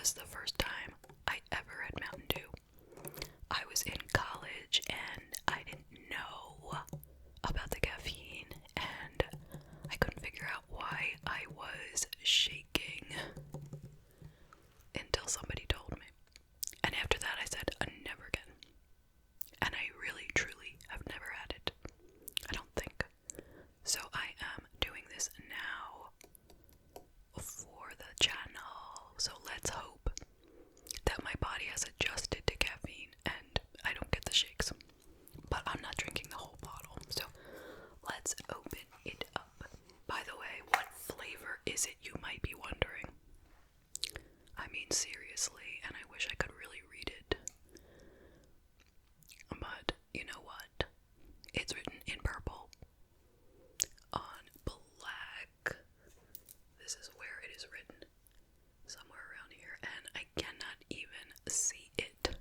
was the first time I ever had Mountain Dew. I was in college and I didn't know about the caffeine, and I couldn't figure out why I was shaking until somebody told me. And after that I said, never again. And I really, truly have never had it. I don't think. So I am doing this now for the channel. So let's hope that my body has adjusted to caffeine and I don't get the shakes. But I'm not drinking the whole bottle. So let's open it up. By the way, what flavor is it, you might be wondering? I mean, seriously, and I wish I could really read it. But you know what? It's written in purple on black. This is where it is written. Somewhere around here. And I cannot even see it.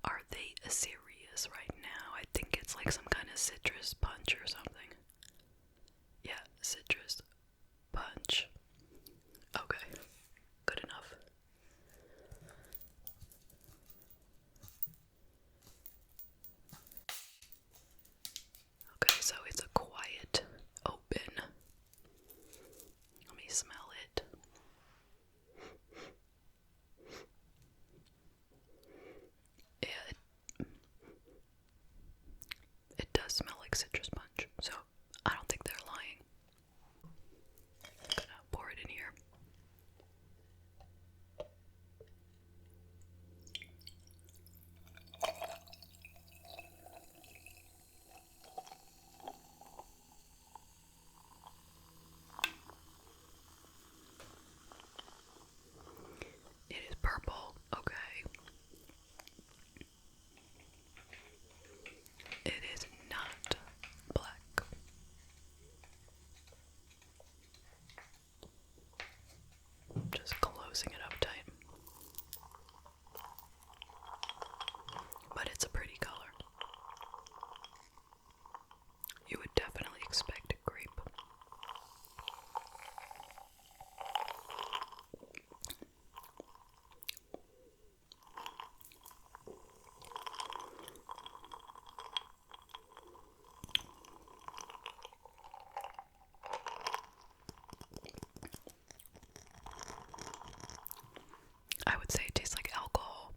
Are they serious right now? I think it's like some kind of citrus punch or something. Yeah, citrus punch. Okay, good enough. Okay, so it's a quiet open. Let me smell it. Yeah, it does smell like citrus punch, so I don't think they're lying. I'm gonna pour it in here. It is purple, okay. It is not black. Just closing it up tight. But it's a pretty color. You would definitely expect grape. I would say it tastes like alcohol.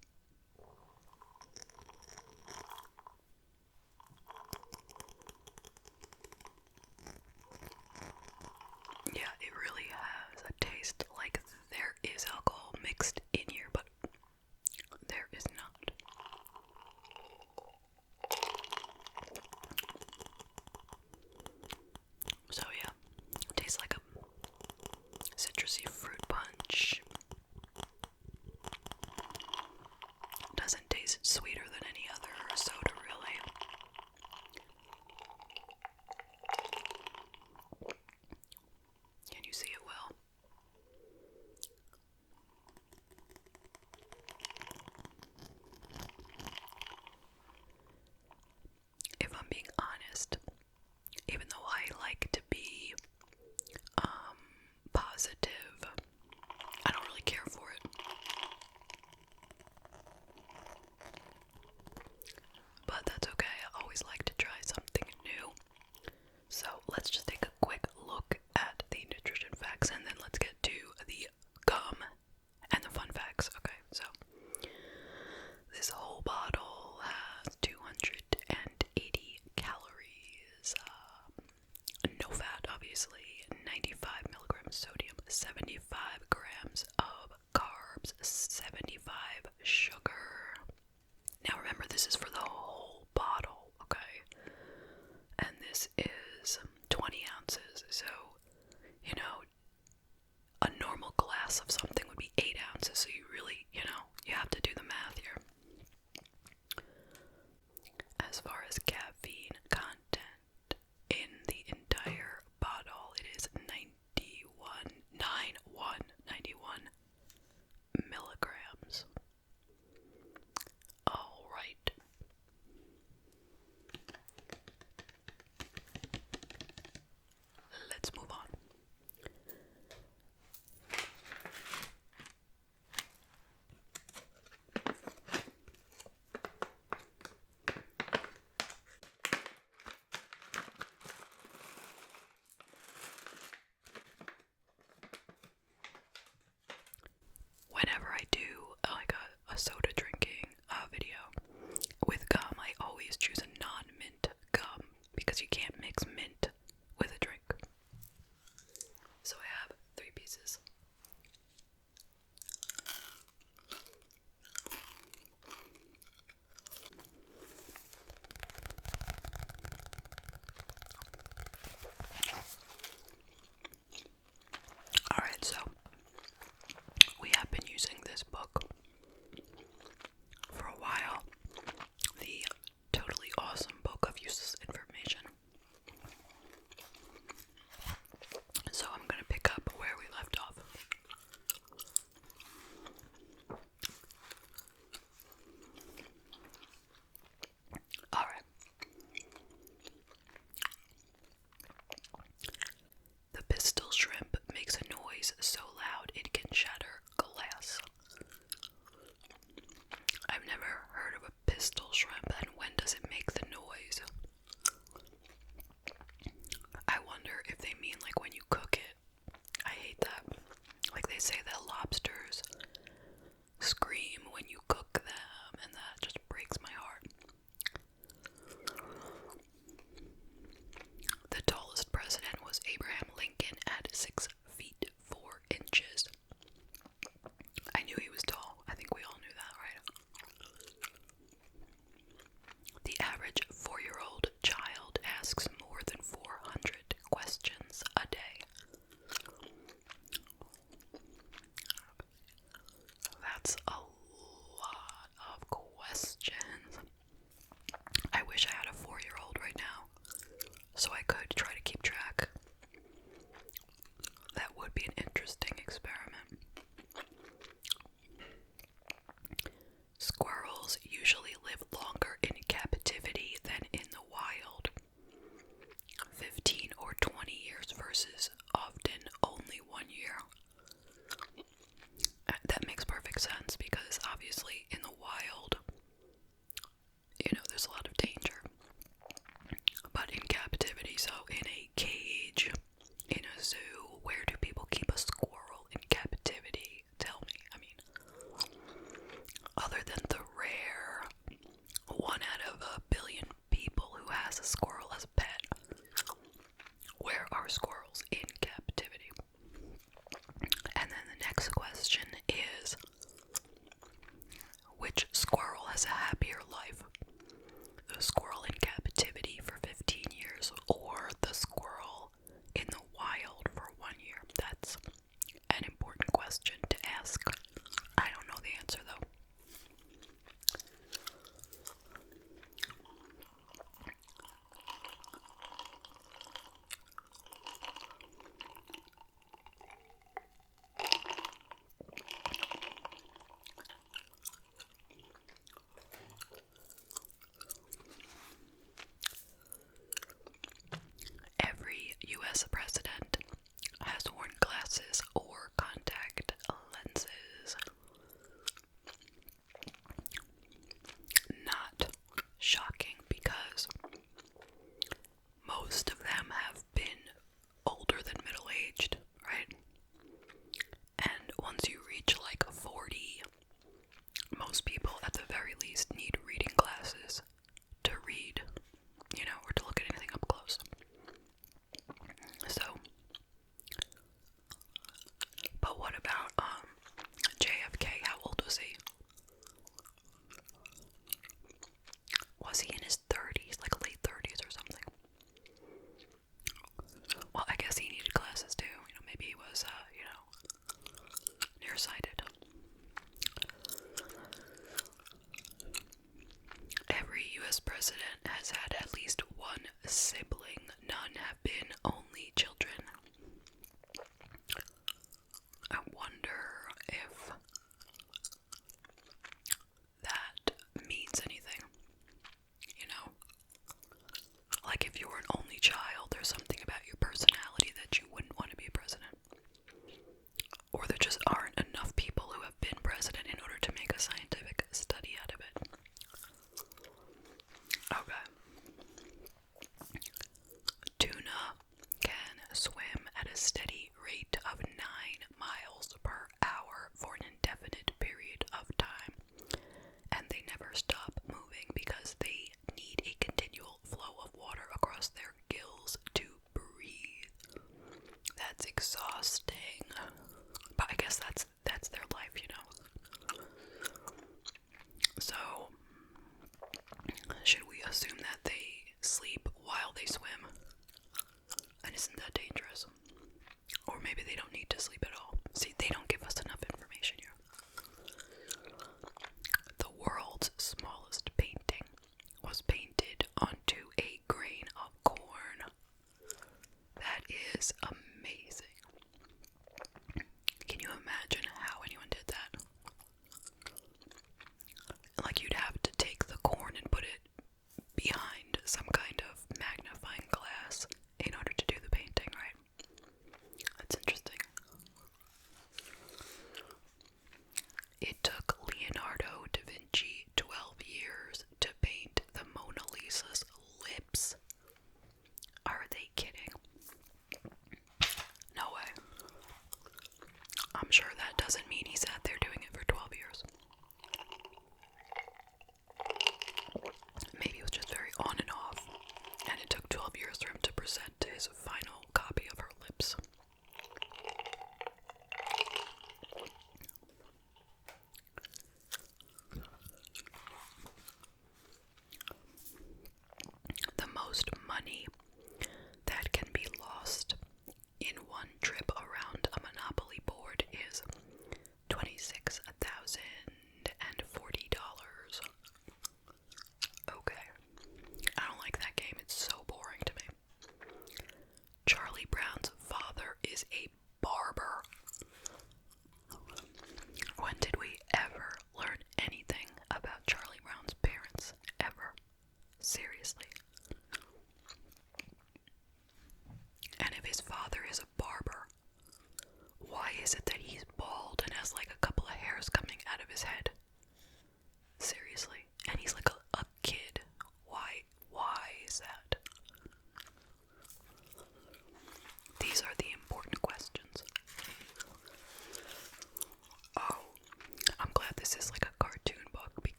Yeah, it really has a taste like there is alcohol mixed in here, but there is not. So yeah, it tastes like a citrusy fruit punch. Doesn't taste sweeter than any other soda, really. Can you see it well? If I'm being honest, even though I like to be positive, I don't really care for it. But that's okay, I always like to try something new. So let's just take a quick look at the nutrition facts and then let's get to the gum and the fun facts. Okay, so this whole bottle has 280 calories, no fat obviously, 95 milligrams sodium, 75 grams of carbs, 75 sugar. Now remember, this is for the whole bottle, okay? And this is 20 ounces, so, you know, a normal glass of something would be 8 ounces, so you really, you have to do the math here. As far as caffeine content in the entire bottle, it is 91 milligrams. Alright. Let's move on. whenever I do like a soda drinking video with gum, I always choose a non-mint gum because you can't mix mint with a drink. So I have 3 pieces. Alright, so we have been using this book for a while. The Totally Awesome Book of Useless Information. So I'm going to pick up where we left off. Alright. The pistol shrimp makes a noise so loud it can shatter glass. I've never heard of a pistol shrimp, and when does it make the noise? I wonder if they mean like when you cook it. I hate that. Like they say that lobsters scream when you cook them, and that just breaks my heart. The tallest president was Abraham Lincoln at 6 feet 4 inches. I knew he was tall. I think we all knew that, right? The average 4-year-old child asks more than 400 questions a day. That's a lot of questions. I wish I had a 4-year-old right now, so I could try to keep track. That would be an interesting experiment. Squirrels usually live longer in captivity than in the wild. 15 or 20 years versus often only 1 year. That makes perfect sense because obviously in the wild, there's a lot of danger. But in captivity, so in a cage, in a zoo, where do people keep a squirrel in captivity? Tell me. I mean, other than the rare 1 out of a billion people who has a squirrel as a pet, where are squirrels in captivity? And then the next question is, which squirrel has a happier life? The squirrel in captivity for 15 years or the squirrel in the wild for 1 year? That's an important question to ask. I don't know the answer though. Every U.S. president has worn glasses or contact lenses. Not shocking because most of them have been older than middle-aged, right? And once you reach like 40, most people at the very least need reading glasses to read, or to look at anything up close. So, but what about JFK? How old was he? Was he in his 30s, like late 30s or something? Well, I guess he needed glasses too. Maybe he was, nearsighted. Every U.S. president has had at least one sibling. None have been only children. I wonder if that means anything. Like if you were an only child, there's something about your personality that you wouldn't want to be a president. Or there just aren't enough people who have been president in order to make a scientific study out of it. Okay.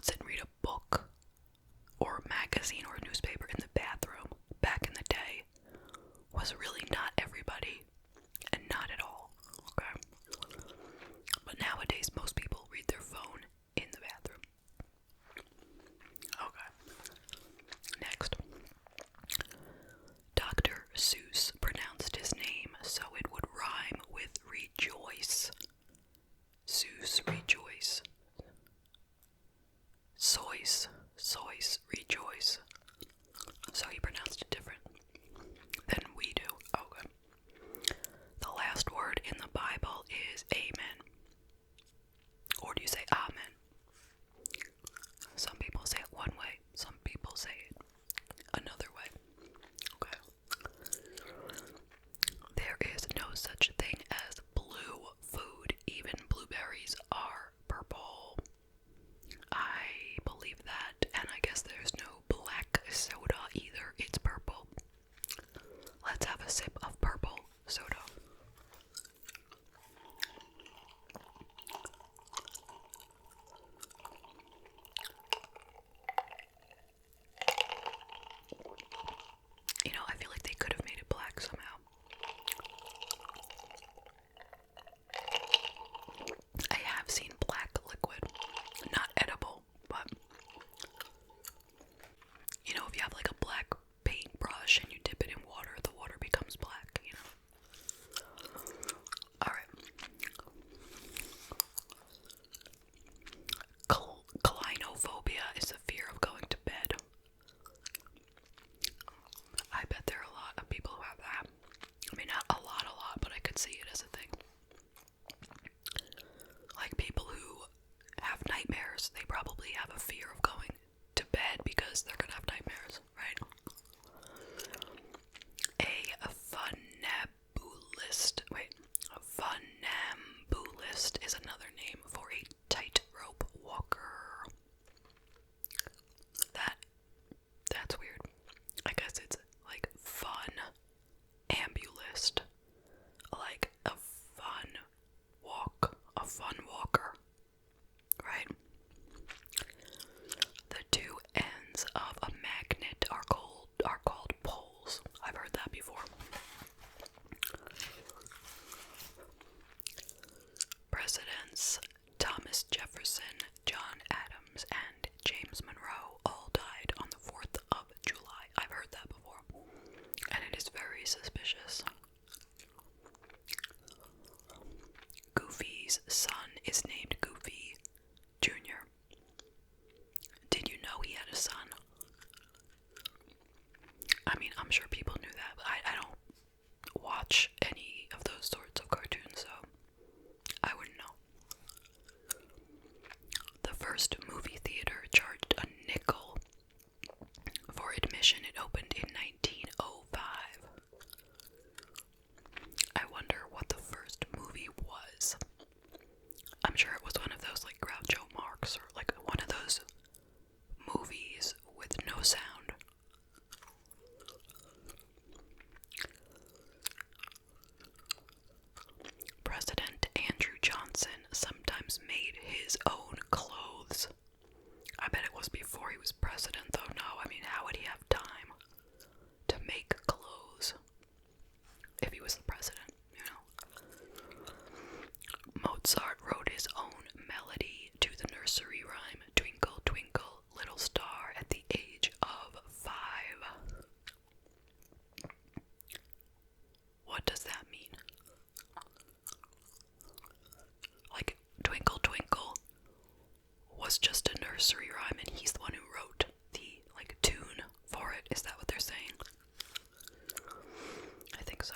sit and read a book or a magazine or a newspaper in the bathroom back in the day was really not everybody, and not at all, okay? But nowadays, most people read their phone in the bathroom. Okay. Next. Dr. Seuss pronounced his name so it would rhyme with rejoice. Seuss, rejoice. Sois, rejoice. So he pronounced it different than we do. Okay. The last word in the Bible is amen. Or do you say amen? Some people say it one way, some people say it another way. Okay. There is no such thing as blue food. Even blueberries are purple. I believe that, and I guess there's no black soda either. It's purple. Let's have a sip of purple soda. You know, I feel like they could have made it black somehow. I have seen black liquid. Not edible, but you know, if you have like a black paintbrush and you dip it in water, the water becomes black, you know. Alright. Clinophobia is the fear of going to bed. I bet there are a lot of people who have that. I mean, not a lot, but I could see it as a thing. Like people who have nightmares, they probably have a fear of going to bed because they're gonna have nightmares, right? A funambulist is another name for a tightrope walker. That's weird. I guess it's like fun ambulist, like a fun walker, right? The two ends of a magnet are called poles. I've heard that before. Presidents Thomas Jefferson, John Adams, and James Monroe all died on the 4th of July. I've heard that before, and it is very suspicious. Goofy's son is named Goofy Jr. Did you know he had a son? I mean, I'm sure people knew that, but I don't watch any of those sorts of cartoons, so I wouldn't know. The first movie theater charged a nickel for admission. It opened in 1905. I wonder what the first movie was. I'm sure it was one of those like Groucho Marx or like one of those movies with no sound. President Andrew Johnson sometimes made his own clothes. I bet it was before he was president, though. No, I mean, how would he have time to make clothes if he was the president, you know? Mozart wrote his own melody to the nursery rhyme, Twinkle, Twinkle, Little Star, at the age of 5. What does that mean? Like, Twinkle, Twinkle was just a nursery rhyme, and he's the one who wrote the, like, tune for it. Is that what they're saying? I think so.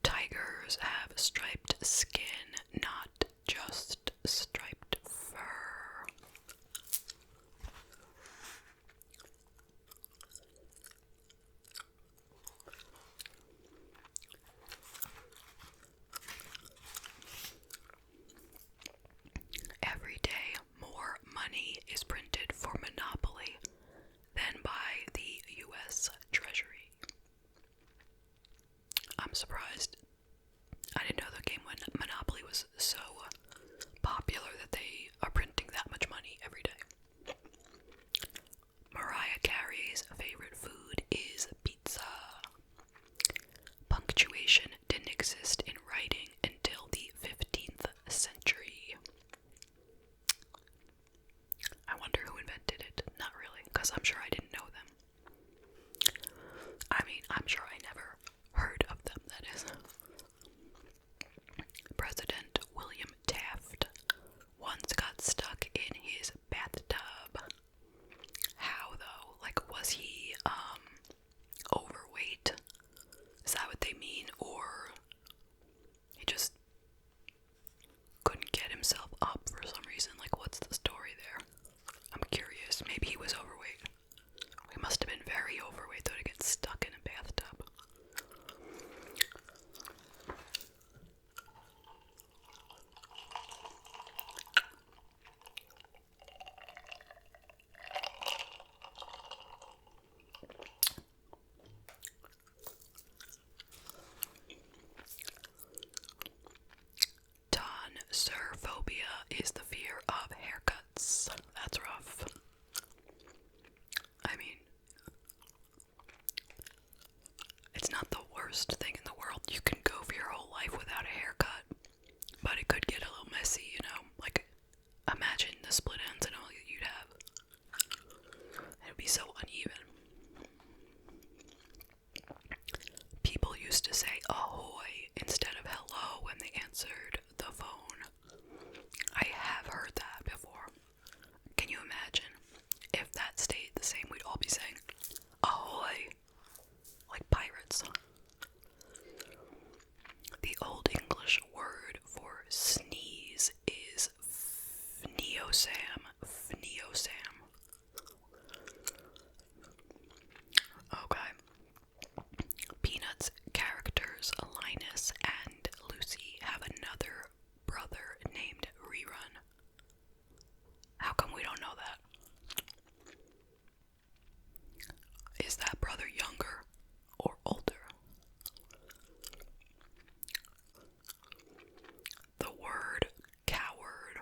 Tigers have striped skin, not just striped fur. Every day, more money is printed split ends and all you'd have. It would be so uneven. People used to say ahoy instead of hello when they answered the phone. I have heard that before. Can you imagine if that stayed the same? We'd all be saying ahoy like pirates. The Old English word for sneeze is phneosam. Phneosam. Okay. Peanuts characters Linus and Lucy have another brother named Rerun. How come we don't know that? Is that brother younger or older? The word coward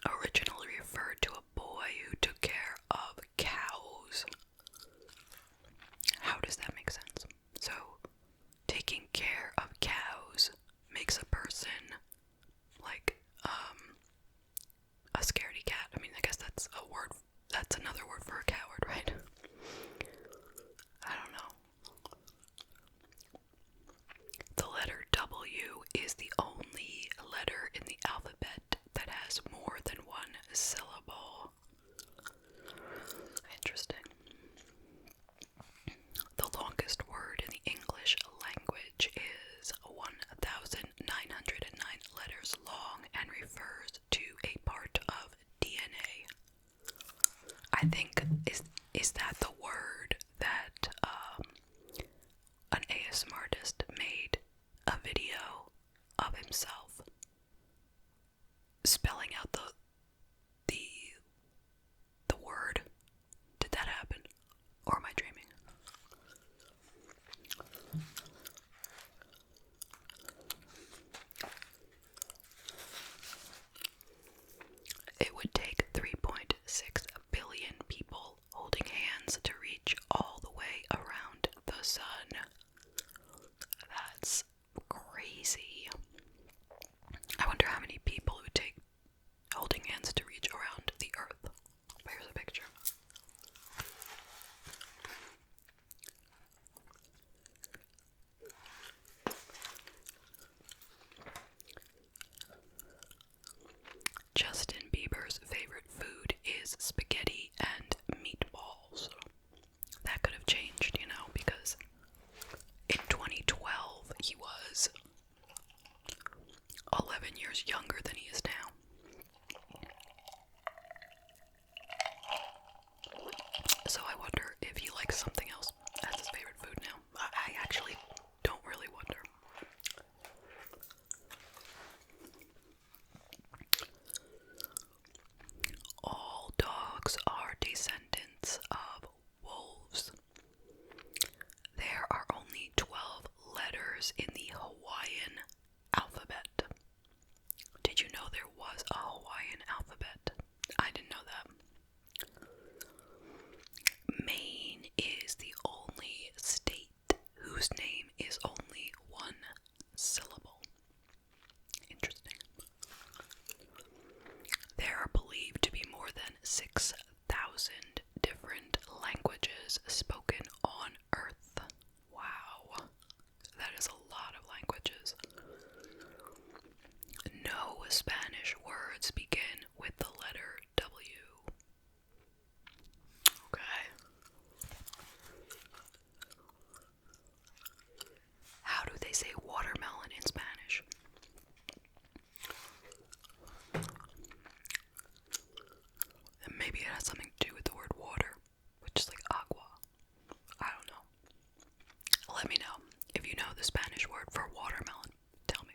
originally referred to a boy who took care of cows. How does that make sense? So, taking care of cows makes a person like a scaredy cat. I mean, I guess that's another word for a coward, right? I don't know. The letter W is the only letter in the alphabet that has more than one syllable. Interesting. The longest word in the English language is 1,909 letters long and refers to a part of DNA. I think, is that the word that an ASMR artist made a video of himself spelling out the word? Did that happen? Or am I dreaming? It would take 3.6 billion people holding hands to reach all the way around the sun. That's crazy. I wonder how many people it would take holding hands to reach around the earth. Here's a picture. Justin Bieber's favorite food is spaghetti and meatballs. That could have changed, because in 2012 he was 11 years younger than he is now. So I wonder if he likes something else as his favorite food now. I actually don't really wonder. All dogs are descendants of wolves. There are only 12 letters in the Hawaiian alphabet. Did you know there was a Hawaiian alphabet? I didn't know that. Maine is the only state whose name is only one syllable. Interesting. There are believed to be more than 6,000 different languages spoken on Earth. Wow. That is a lot of languages. No Spanish words begin with the letter W. Okay. How do they say watermelon in Spanish? And maybe it has something to do with the word water, which is like agua. I don't know. Let me know if you know the Spanish word for watermelon. Tell me.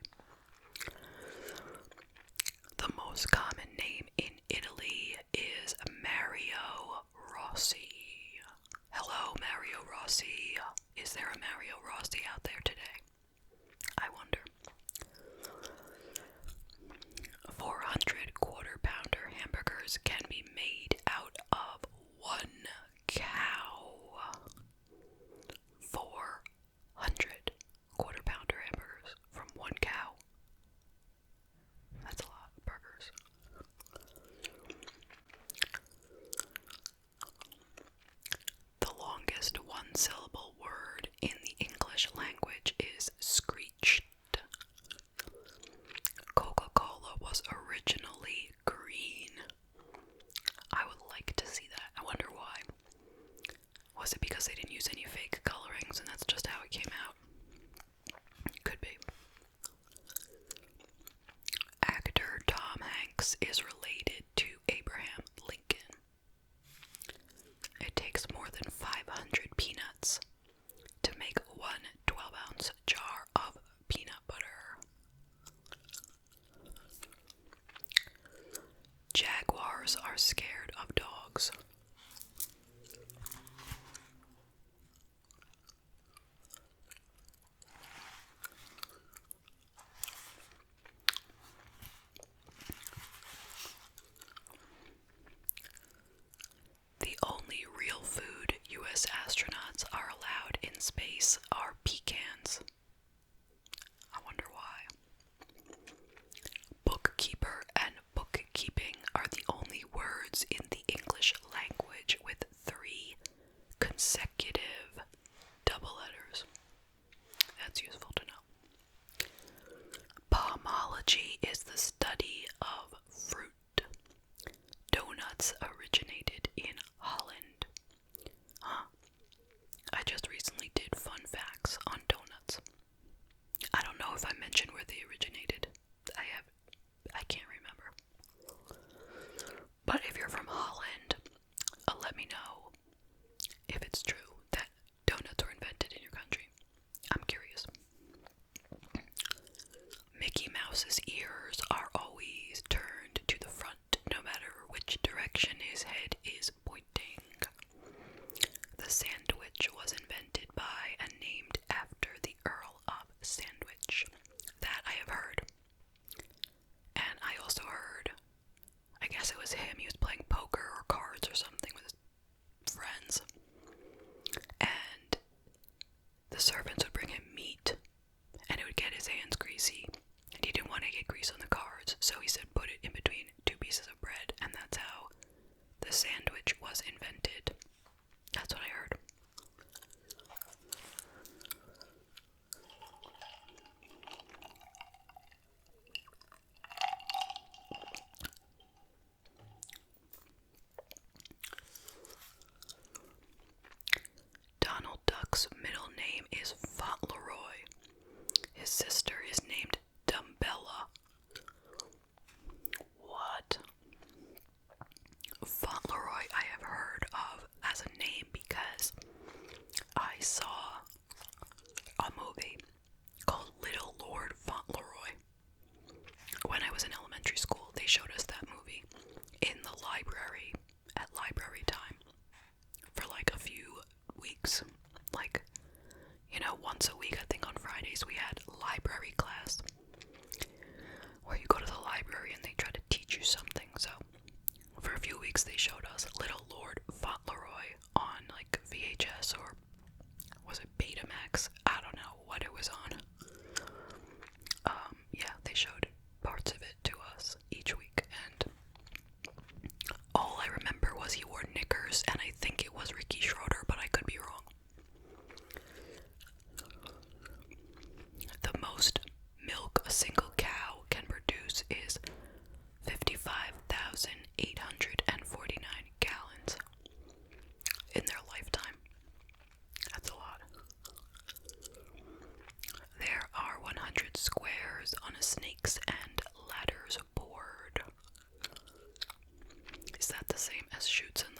The most common name in Italy is Mario Rossi. Hello, Mario Rossi. Is there a Mario Rossi out there today? I wonder. 400 quarter-pounder hamburgers can be made out of one cow. 400 quarter-pounder hamburgers from one cow. That's a lot of burgers. Jaguars are scared of dogs. The only real food U.S. astronauts are allowed in space are pecans. I wonder why. Bookkeeper and bookkeeping are the only words in the English language with 3 consecutive double letters. That's useful to know. Pomology is the study of fruit. Donuts originated in Holland. Huh. I just recently did fun facts on donuts. I don't know if I mentioned where they originated. I can't remember. But if you're from Holland, let me know if it's true that donuts were invented in your country. I'm curious. Mickey Mouse's ears are always turned to the front, no matter which direction his head is pointing. The sandwich was invented by and named after the Earl of Sandwich. That I have heard. And I also heard, I guess it was him, he was playing poker or cards or something with his friends. And the servants would bring him meat, and it would get his hands greasy. And he didn't want to get grease on the cards, so he said put it in between 2 pieces of bread, and that's how the sandwich was invented. That's what I heard. Donald Duck's middle name is Fauntleroy. His sister is named Dumbella. What? Fauntleroy I have heard of as a name because I saw a movie called Little Lord Fauntleroy. When I was in elementary school, they showed us that movie in the library at library time for like a few weeks. Like, once a week, I think on Fridays, we had library class where you go to the library and they try to teach you something. So for a few weeks they showed us Little Lord Fauntleroy on like VHS, or was it Betamax? I don't know what it was on. Yeah, they showed parts of it to us each week, and all I remember was he wore knickers, and I think it was Ricky Schroeder, but I could be wrong. The most milk a single cow can produce is 55,849 gallons in their lifetime. That's a lot. There are 100 squares on a snakes and ladders board. Is that the same as chutes and